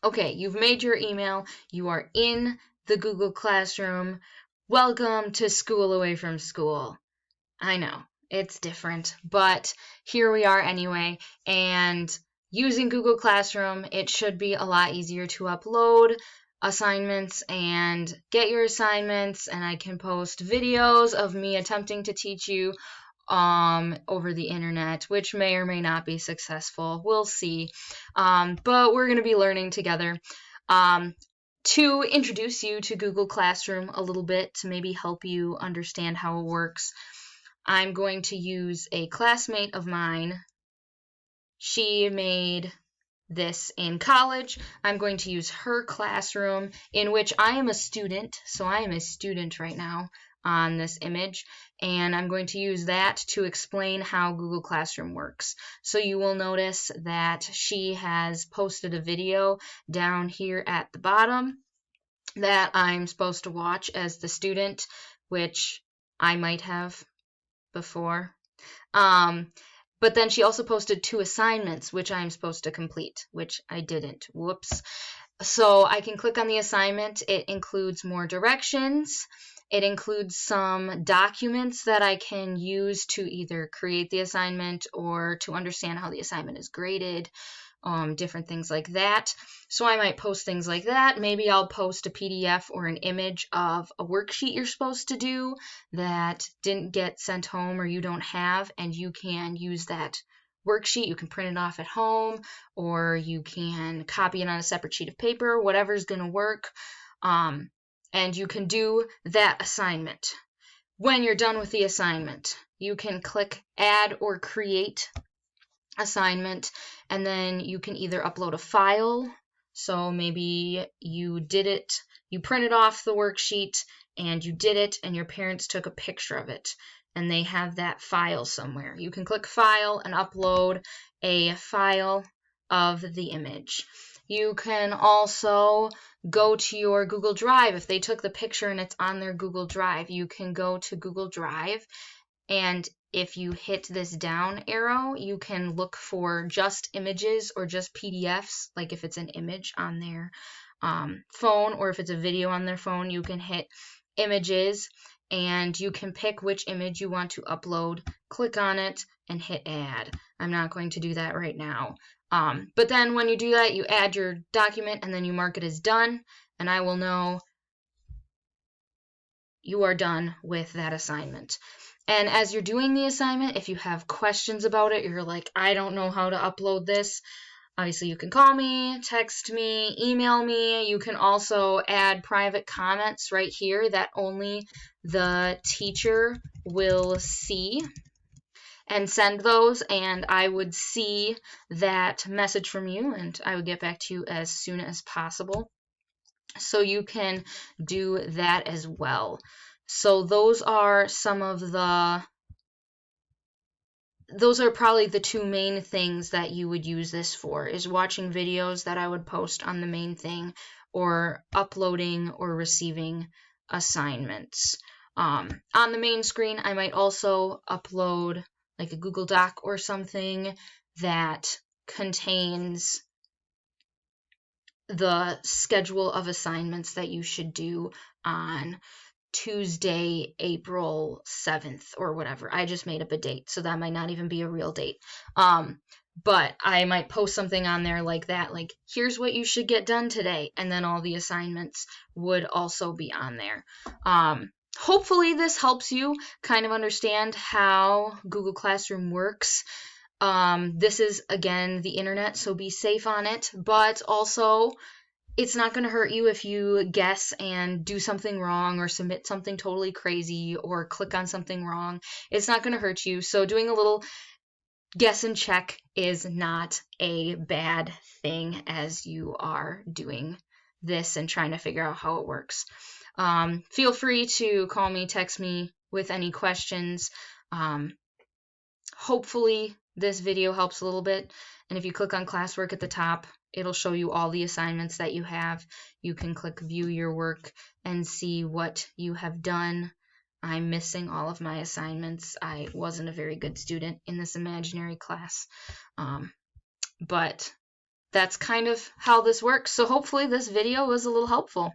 Okay, you've made your email. You are in the Google Classroom. Welcome to School Away from School. I know, it's different, but here we are anyway. And using Google Classroom, it should be a lot easier to upload assignments and get your assignments, and I can post videos of me attempting to teach you over the internet, which may or may not be successful. We'll see. But we're going to be learning together. To introduce you to Google Classroom a little bit, to maybe help you understand how it works, I'm going to use a classmate of mine. She made this in college. I'm going to use her classroom, in which I am a student. So I am a student right now on this image, and I'm going to use that to explain how Google Classroom works. So you will notice that she has posted a video down here at the bottom that I'm supposed to watch as the student, which I might have before. But then she also posted 2 assignments, which I'm supposed to complete, which I didn't. Whoops. So I can click on the assignment. It includes more directions. It includes some documents that I can use to either create the assignment or to understand how the assignment is graded, different things like that. So I might post things like that. Maybe I'll post a PDF or an image of a worksheet you're supposed to do that didn't get sent home or you don't have, and you can use that worksheet. You can print it off at home, or you can copy it on a separate sheet of paper, whatever's going to work. And you can do that assignment. When you're done with the assignment, you can click Add or Create Assignment, and then you can either upload a file. So maybe you did it, you printed off the worksheet and you did it, and your parents took a picture of it and they have that file somewhere. You can click File and upload a file of the image. You can also go to your Google Drive. If they took the picture and it's on their Google Drive, you can go to Google Drive, and if you hit this down arrow, you can look for just images or just PDFs. Like if it's an image on their phone, or if it's a video on their phone, you can hit Images, and you can pick which image you want to upload, click on it, and hit Add. I'm not going to do that right now. But then when you do that, you add your document and then you mark it as done, and I will know you are done with that assignment. And as you're doing the assignment, if you have questions about it, you're like, I don't know how to upload this, obviously you can call me, text me, email me. You can also add private comments right here that only the teacher will see, and send those, and I would see that message from you, and I would get back to you as soon as possible. So you can do that as well. So those are probably the 2 main things that you would use this for, is watching videos that I would post on the main thing, or uploading or receiving assignments. On the main screen, I might also upload like a Google Doc or something that contains the schedule of assignments that you should do on Tuesday, April 7th or whatever. I just made up a date, so that might not even be a real date. But I might post something on there like that, like, here's what you should get done today, and then all the assignments would also be on there. Hopefully this helps you kind of understand how Google Classroom works. This is, again, the internet, so be safe on it, but also it's not going to hurt you if you guess and do something wrong, or submit something totally crazy, or click on something wrong. It's not going to hurt you. So doing a little guess and check is not a bad thing as you are doing this and trying to figure out how it works. Feel free to call me, text me with any questions. Hopefully this video helps a little bit. And if you click on classwork at the top, it'll show you all the assignments that you have. You can click view your work and see what you have done. I'm missing all of my assignments. I wasn't a very good student in this imaginary class. But that's kind of how this works. So hopefully this video was a little helpful.